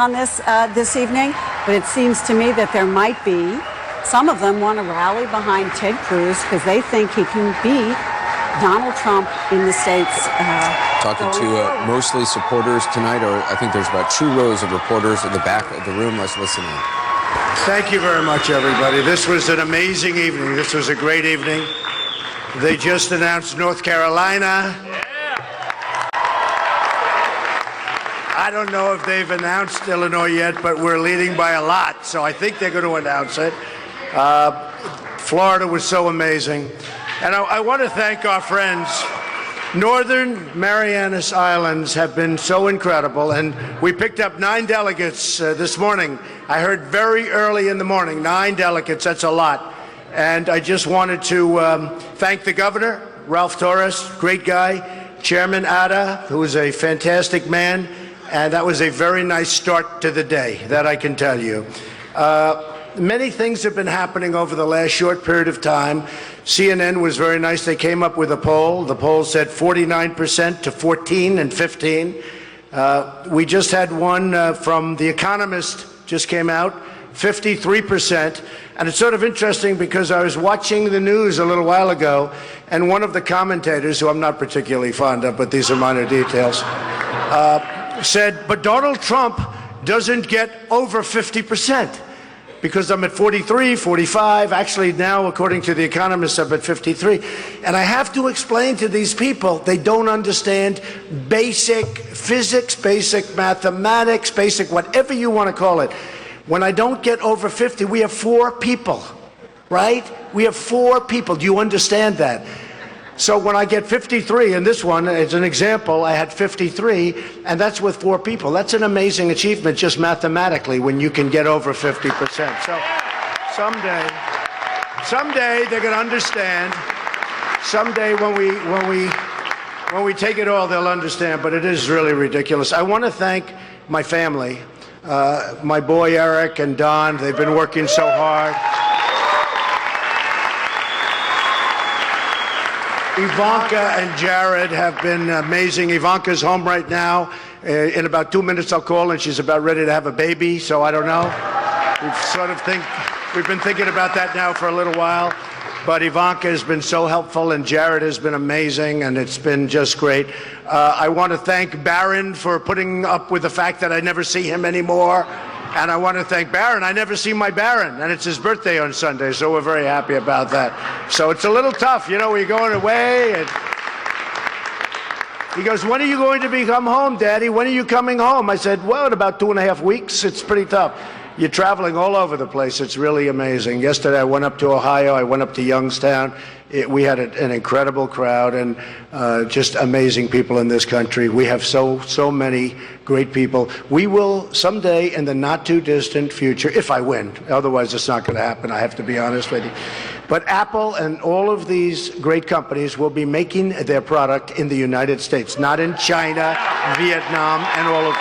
on this evening, but it seems to me that there might be. Some of them want to rally behind Ted Cruz because they think he can beat Donald Trump in the states. Talking to mostly supporters tonight, or I think there's about 2 rows of reporters in the back of the room. Let's listen in. Thank you very much, everybody. This was an amazing evening. This was a great evening. They just announced North Carolina. I don't know if they've announced Illinois yet, but we're leading by a lot, so I think they're going to announce it. Florida was so amazing. And I want to thank our friends. Northern Marianas Islands have been so incredible, and we picked up 9 delegates this morning. I heard very early in the morning, 9 delegates, that's a lot. And I just wanted to thank the governor, Ralph Torres, great guy, Chairman Ada, who is a fantastic man, and that was a very nice start to the day, that I can tell you. Many things have been happening over the last short period of time. CNN was very nice. They came up with a poll. The poll said 49% to 14 and 15. We just had one from The Economist, just came out, 53%. And it's sort of interesting because I was watching the news a little while ago, and one of the commentators, who I'm not particularly fond of, but these are minor details, said, but Donald Trump doesn't get over 50%. Because I'm at 43, 45, actually now, according to The Economist, I'm at 53. And I have to explain to these people, they don't understand basic physics, basic mathematics, basic whatever you want to call it. When I don't get over 50, we have 4 people, right? We have 4 people. Do you understand that? So when I get 53, and this one, as an example, I had 53, and that's with 4 people. That's an amazing achievement just mathematically when you can get over 50%. So someday they're going to understand. Someday when we take it all, they'll understand, but it is really ridiculous. I want to thank my family, my boy Eric and Don. They've been working so hard. Ivanka and Jared have been amazing. Ivanka's home right now. In about 2 minutes I'll call, and she's about ready to have a baby, so I don't know. We've been thinking about that now for a little while. But Ivanka has been so helpful, and Jared has been amazing, and it's been just great. I want to thank Barron for putting up with the fact that I never see him anymore. And I want to thank Barron. I never see my Barron, and it's his birthday on Sunday, so we're very happy about that. So it's a little tough, you know, we're going away. And he goes, when are you going to come home, Daddy? When are you coming home? I said, well, in about 2.5 weeks. It's pretty tough. You're traveling all over the place. It's really amazing. Yesterday, I went up to Ohio. I went up to Youngstown. We had an incredible crowd and just amazing people in this country. We have so many great people. We will someday in the not too distant future, if I win, otherwise it's not going to happen, I have to be honest with you. But Apple and all of these great companies will be making their product in the United States, not in China, Vietnam, and all of.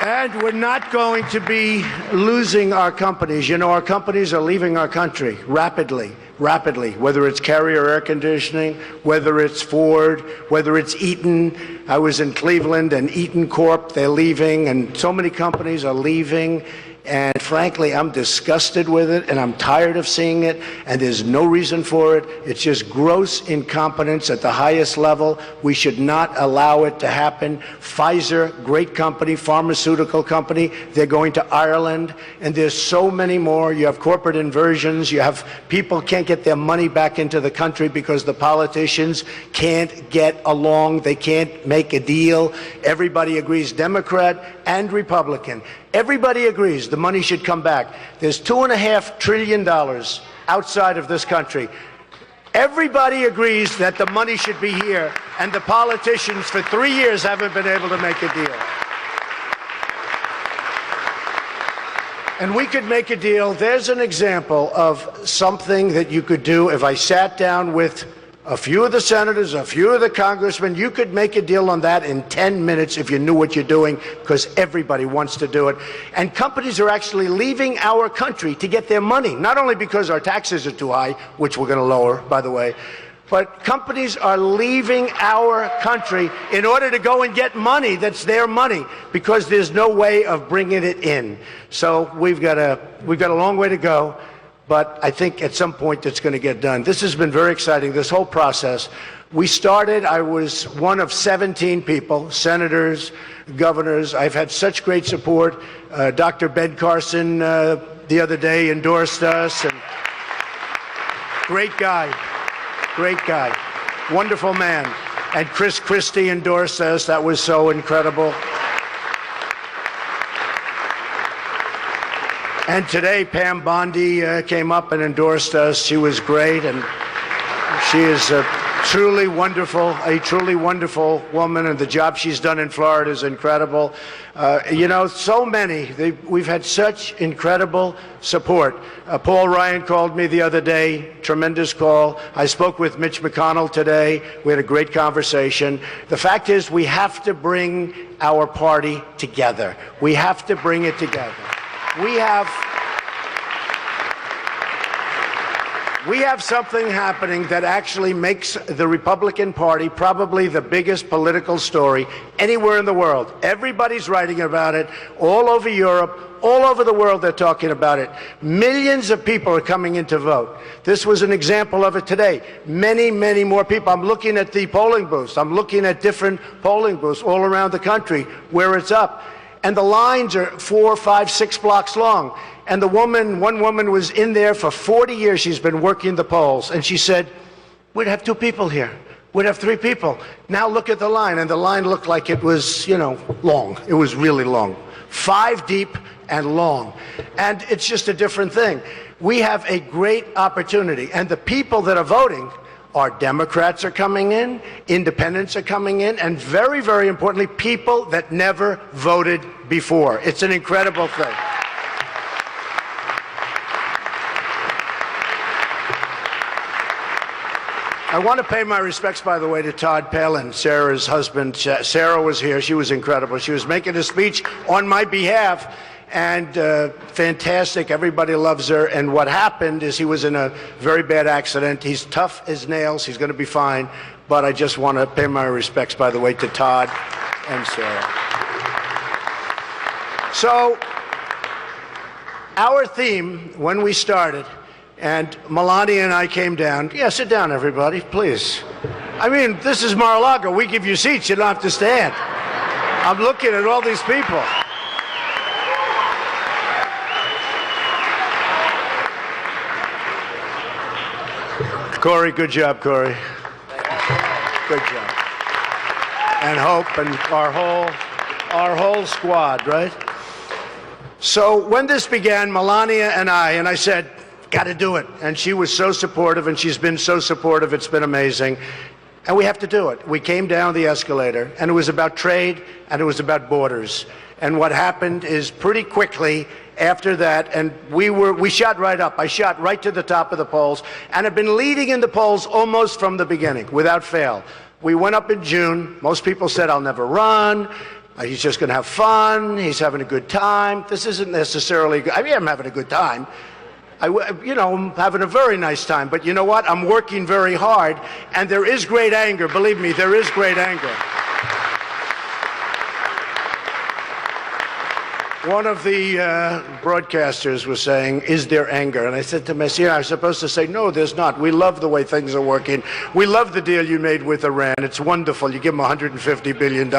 And we're not going to be losing our companies. You know, our companies are leaving our country rapidly, whether it's Carrier Air Conditioning, whether it's Ford, whether it's Eaton. I was in Cleveland, and Eaton Corp, they're leaving, and so many companies are leaving. And frankly, I'm disgusted with it, and I'm tired of seeing it, and there's no reason for it. It's just gross incompetence at the highest level. We should not allow it to happen. Pfizer, great company, pharmaceutical company, they're going to Ireland, and there's so many more. You have corporate inversions. You have people can't get their money back into the country because the politicians can't get along. They can't make a deal. Everybody agrees, Democrat and Republican. Everybody agrees the money should come back. There's $2.5 trillion outside of this country. Everybody agrees that the money should be here, and the politicians for 3 years haven't been able to make a deal. And we could make a deal. There's an example of something that you could do if I sat down with a few of the senators, a few of the congressmen. You could make a deal on that in 10 minutes if you knew what you're doing, because everybody wants to do it. And companies are actually leaving our country to get their money, not only because our taxes are too high, which we're going to lower, by the way, But companies are leaving our country in order to go and get money that's their money because there's no way of bringing it in. So we've got a long way to go, but I think at some point it's going to get done. This has been very exciting, this whole process. We started, I was one of 17 people, senators, governors. I've had such great support. Dr. Ben Carson the other day endorsed us. And great guy. Great guy, wonderful man. And Chris Christie endorsed us. That was so incredible. And today, Pam Bondi came up and endorsed us. She was great, and she is a truly wonderful woman, and the job she's done in Florida is incredible. You know, so many. We've had such incredible support. Paul Ryan called me the other day, tremendous call. I spoke with Mitch McConnell today. We had a great conversation. The fact is, we have to bring our party together. We have to bring it together. We have something happening that actually makes the Republican Party probably the biggest political story anywhere in the world. Everybody's writing about it all over Europe, all over the world they're talking about it. Millions of people are coming in to vote. This was an example of it today. Many, many more people. I'm looking at the polling booths. I'm looking at different polling booths all around the country where it's up. And the lines are 4, 5, 6 blocks long. And one woman was in there for 40 years. She's been working the polls. And she said, we'd have 2 people here. We'd have 3 people. Now look at the line. And the line looked like it was, you know, long. It was really long. 5 deep and long. And it's just a different thing. We have a great opportunity. And the people that are voting are Democrats are coming in, independents are coming in, and very, very importantly, people that never voted before. It's an incredible thing. I want to pay my respects, by the way, to Todd Palin, Sarah's husband. Sarah was here. She was incredible. She was making a speech on my behalf, and fantastic. Everybody loves her. And what happened is he was in a very bad accident. He's tough as nails. He's going to be fine. But I just want to pay my respects, by the way, to Todd and Sarah. So our theme, when we started, and Melania and I came down. Yeah, sit down, everybody, please. I mean, this is Mar-a-Lago. We give you seats. You don't have to stand. I'm looking at all these people. Corey, good job, Corey. Good job. And Hope and our whole squad, right? So when this began, Melania and I said, got to do it. And she was so supportive, and she's been so supportive. It's been amazing. And we have to do it. We came down the escalator, and it was about trade, and it was about borders. And what happened is pretty quickly after that, and we shot right up. I shot right to the top of the polls, and have been leading in the polls almost from the beginning, without fail. We went up in June. Most people said, I'll never run. He's just going to have fun. He's having a good time. This isn't necessarily good. I mean, I'm having a good time. I'm having a very nice time. But you know what? I'm working very hard, and there is great anger. Believe me, there is great anger. One of the broadcasters was saying, is there anger? And I said to him, I'm supposed to say, no, there's not. We love the way things are working. We love the deal you made with Iran. It's wonderful. You give them $150 billion.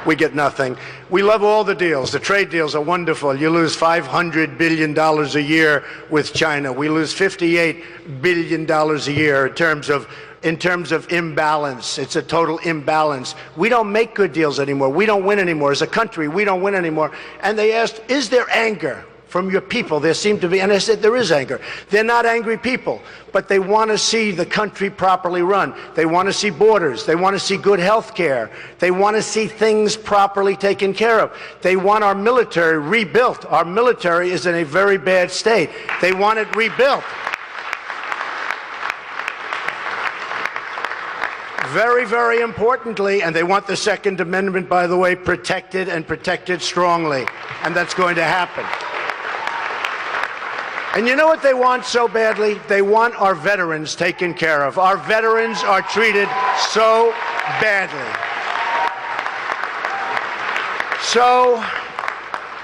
We get nothing. We love all the deals. The trade deals are wonderful. You lose $500 billion a year with China. We lose $58 billion a year in terms of imbalance. It's a total imbalance. We don't make good deals anymore. We don't win anymore. As a country, we don't win anymore. And they asked, is there anger from your people? There seemed to be. And I said, there is anger. They're not angry people, but they want to see the country properly run. They want to see borders. They want to see good health care. They want to see things properly taken care of. They want our military rebuilt. Our military is in a very bad state. They want it rebuilt. Very, very importantly, and they want the Second Amendment, by the way, protected and protected strongly. And that's going to happen. And you know what they want so badly? They want our veterans taken care of. Our veterans are treated so badly. So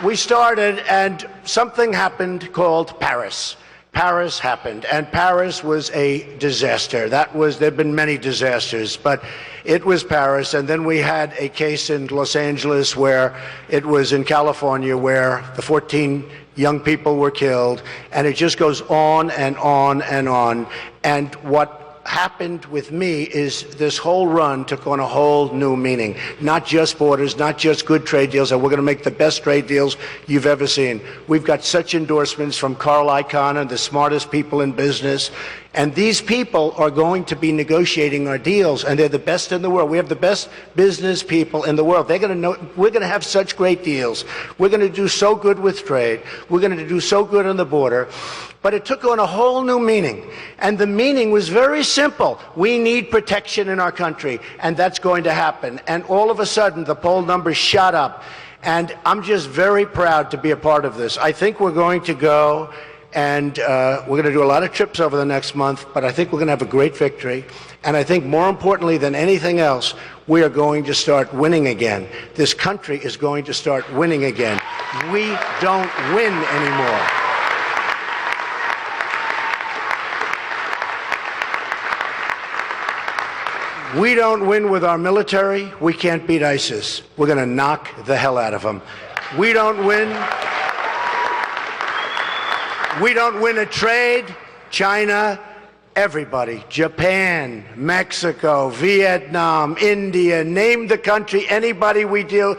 we started, and something happened called Paris. Paris happened, and Paris was a disaster. There've been many disasters, but it was Paris. And then we had a case in Los Angeles where it was in California where the 14 young people were killed, and it just goes on and on and on. And what happened with me is this whole run took on a whole new meaning. Not just borders, not just good trade deals, and we're going to make the best trade deals you've ever seen. We've got such endorsements from Carl Icahn, the smartest people in business, and these people are going to be negotiating our deals, and they're the best in the world. We have the best business people in the world. They're going to know we're going to have such great deals. We're going to do so good with trade. We're going to do so good on the border. But it took on a whole new meaning. And the meaning was very simple. We need protection in our country, and that's going to happen. And all of a sudden, the poll numbers shot up. And I'm just very proud to be a part of this. I think we're going to go, and we're going to do a lot of trips over the next month, but I think we're going to have a great victory. And I think more importantly than anything else, we are going to start winning again. This country is going to start winning again. We don't win anymore. We don't win with our military. We can't beat ISIS. We're going to knock the hell out of them. We don't win. We don't win a trade. China, everybody. Japan, Mexico, Vietnam, India, name the country. Anybody we do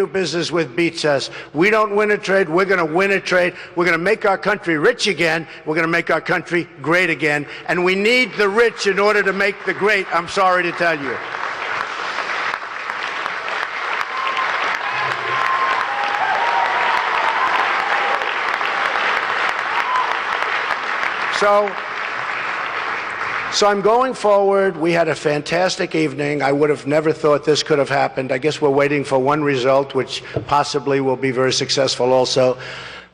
business with beats us. We don't win a trade. We're going to win a trade. We're going to make our country rich again. We're going to make our country great again. And we need the rich in order to make the great, I'm sorry to tell you. So I'm going forward. We had a fantastic evening. I would have never thought this could have happened. I guess we're waiting for one result, which possibly will be very successful also.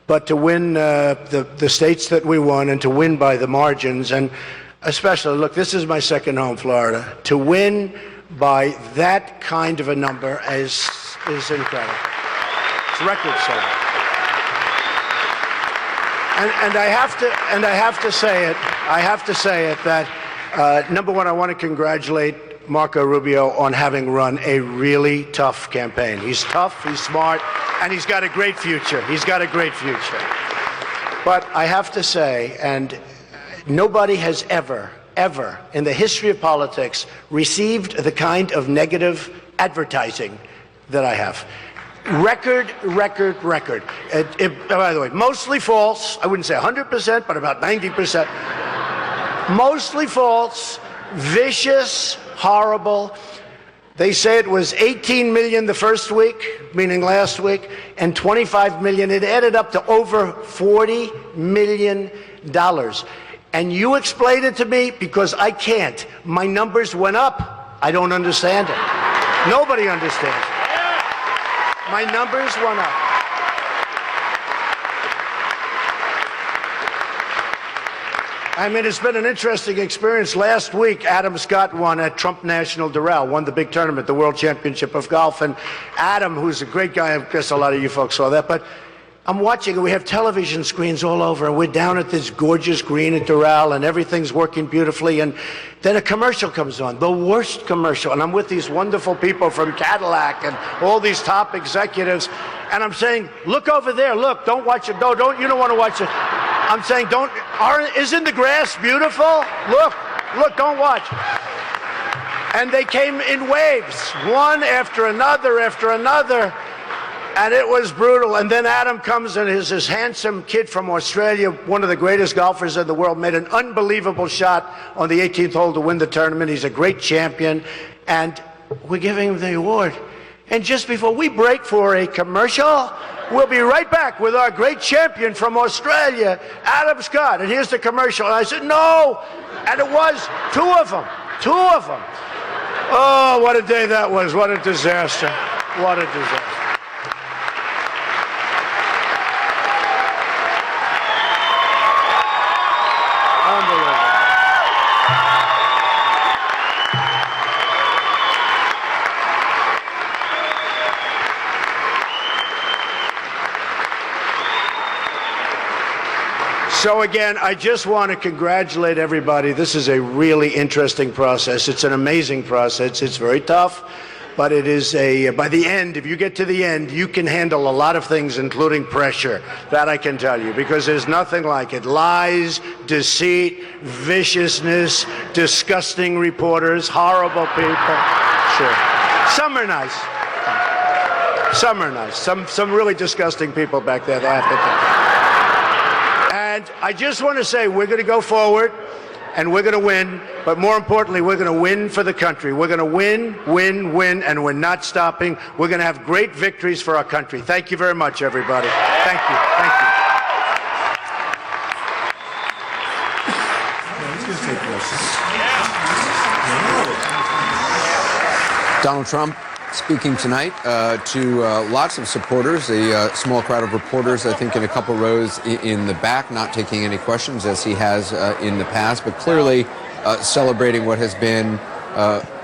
But to win the states that we won, and to win by the margins, and especially, look, this is my second home, Florida. To win by that kind of a number is incredible. It's record-setting. And I have to say it that number one, I want to congratulate Marco Rubio on having run a really tough campaign. He's tough, he's smart, and he's got a great future. He's got a great future. But I have to say, and nobody has ever in the history of politics received the kind of negative advertising that I have. Record. By the way, mostly false. I wouldn't say 100%, but about 90%. Mostly false, vicious, horrible. They say it was 18 million the first week, meaning last week, and 25 million. It added up to over $40 million. And you explain it to me, because I can't. My numbers went up. I don't understand it. Nobody understands it. My numbers went up. I mean, it's been an interesting experience. Last week, Adam Scott won at Trump National Doral, won the big tournament, the World Championship of Golf. And Adam, who's a great guy, I guess a lot of you folks saw that, but I'm watching, and we have television screens all over, and we're down at this gorgeous green at Doral, and everything's working beautifully, and then a commercial comes on, the worst commercial, and I'm with these wonderful people from Cadillac and all these top executives, and I'm saying, look over there, look, don't watch it, you don't want to watch it. I'm saying, isn't the grass beautiful? Look, don't watch. And they came in waves, one after another, and it was brutal. And then Adam comes, and is this handsome kid from Australia, one of the greatest golfers in the world, made an unbelievable shot on the 18th hole to win the tournament. He's a great champion, and we're giving him the award. And just before we break for a commercial, we'll be right back with our great champion from Australia, Adam Scott. And here's the commercial. And I said, no. And it was two of them. Oh, what a day that was. What a disaster. What a disaster. So again, I just want to congratulate everybody. This is a really interesting process. It's an amazing process. It's very tough, but it is by the end, if you get to the end, you can handle a lot of things, including pressure. That I can tell you, because there's nothing like it. Lies, deceit, viciousness, disgusting reporters, horrible people. Sure. Some are nice. Some are nice. Some really disgusting people back there. That I have to tell you. And I just want to say we're going to go forward and we're going to win. But more importantly, we're going to win for the country. We're going to win, win, win, and we're not stopping. We're going to have great victories for our country. Thank you very much, everybody. Thank you. Thank you. Donald Trump speaking tonight to lots of supporters, a small crowd of reporters, I think, in a couple rows in the back, not taking any questions as he has in the past, but clearly celebrating what has been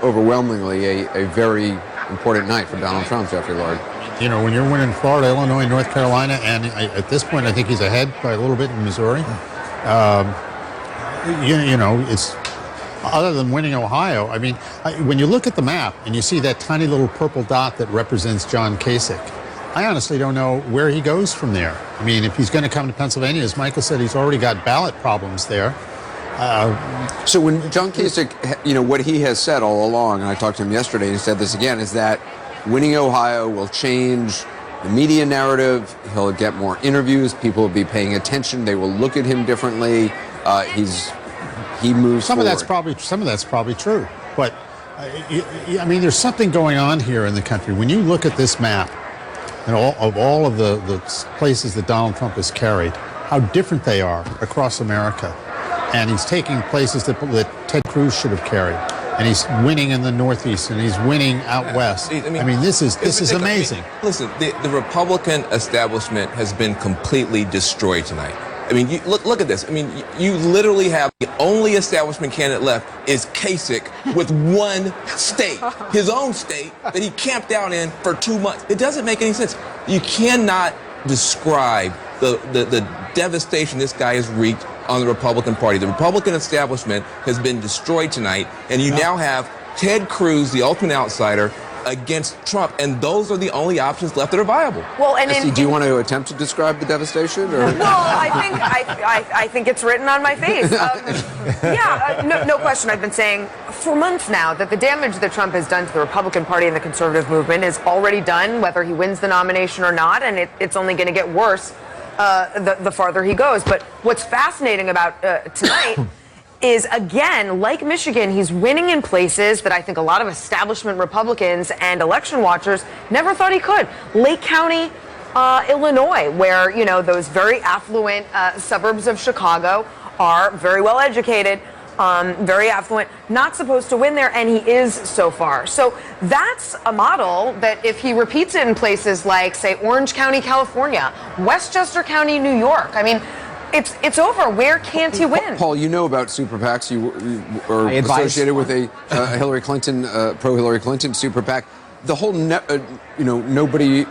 overwhelmingly a very important night for Donald Trump, Jeffrey Lord. You know, when you're winning Florida, Illinois, North Carolina, and at this point, I think he's ahead by a little bit in Missouri. You know, it's other than winning Ohio. I mean, when you look at the map and you see that tiny little purple dot that represents John Kasich, I honestly don't know where he goes from there. I mean, if he's going to come to Pennsylvania, as Michael said, he's already got ballot problems there. So when John Kasich, you know, what he has said all along, and I talked to him yesterday, and he said this again, is that winning Ohio will change the media narrative. He'll get more interviews. People will be paying attention. They will look at him differently. He moves some forward. Some of that's probably true. But, I mean, there's something going on here in the country. When you look at this map, and all of the places that Donald Trump has carried, how different they are across America. And he's taking places that Ted Cruz should have carried. And he's winning in the Northeast, and he's winning out West. I mean, this is amazing. Listen, the Republican establishment has been completely destroyed tonight. I mean, look at this. I mean, you literally have the only establishment candidate left is Kasich with one state, his own state, that he camped out in for 2 months. It doesn't make any sense. You cannot describe the devastation this guy has wreaked on the Republican Party. The Republican establishment has been destroyed tonight, and you now have Ted Cruz, the ultimate outsider, against Trump, and those are the only options left that are viable. Well, and do you want to attempt to describe the devastation? Or? Well, I think it's written on my face. No question. I've been saying for months now that the damage that Trump has done to the Republican Party and the conservative movement is already done, whether he wins the nomination or not, and it's only going to get worse the farther he goes. But what's fascinating about tonight is, again, like Michigan, he's winning in places that I think a lot of establishment Republicans and election watchers never thought he could. Lake County, Illinois, where, you know, those very affluent suburbs of Chicago are very well educated, very affluent, not supposed to win there, and he is so far. So that's a model that if he repeats it in places like, say, Orange County, California, Westchester County, New York, I mean, it's over. Where can't he win? Paul, you know about super PACs. You are associated with a Hillary Clinton, pro-Hillary Clinton super PAC. The whole, nobody,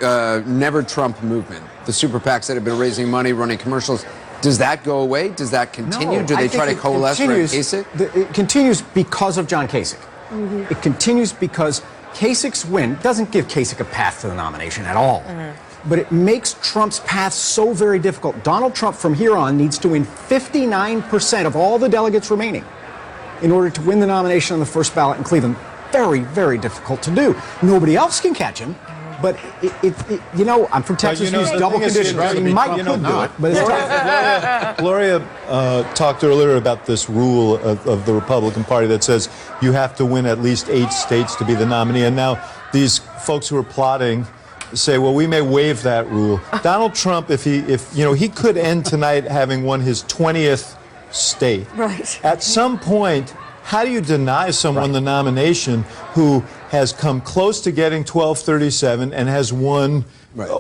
never Trump movement. The super PACs that have been raising money, running commercials. Does that go away? Does that continue? No, Do they try to coalesce around Kasich? It continues because of John Kasich. Mm-hmm. It continues because Kasich's win doesn't give Kasich a path to the nomination at all. Mm-hmm. But it makes Trump's path so very difficult. Donald Trump, from here on, needs to win 59% of all the delegates remaining in order to win the nomination on the first ballot in Cleveland. Very, very difficult to do. Nobody else can catch him. But, I'm from Texas, use double conditions. Right? He might could do it, but it's tough. Gloria talked earlier about this rule of the Republican Party that says you have to win at least 8 states to be the nominee. And now these folks who are plotting say, well, we may waive that rule. Donald Trump, if he could end tonight having won his 20th state. Right. At some point, how do you deny someone the nomination who has come close to getting 1237 and has won all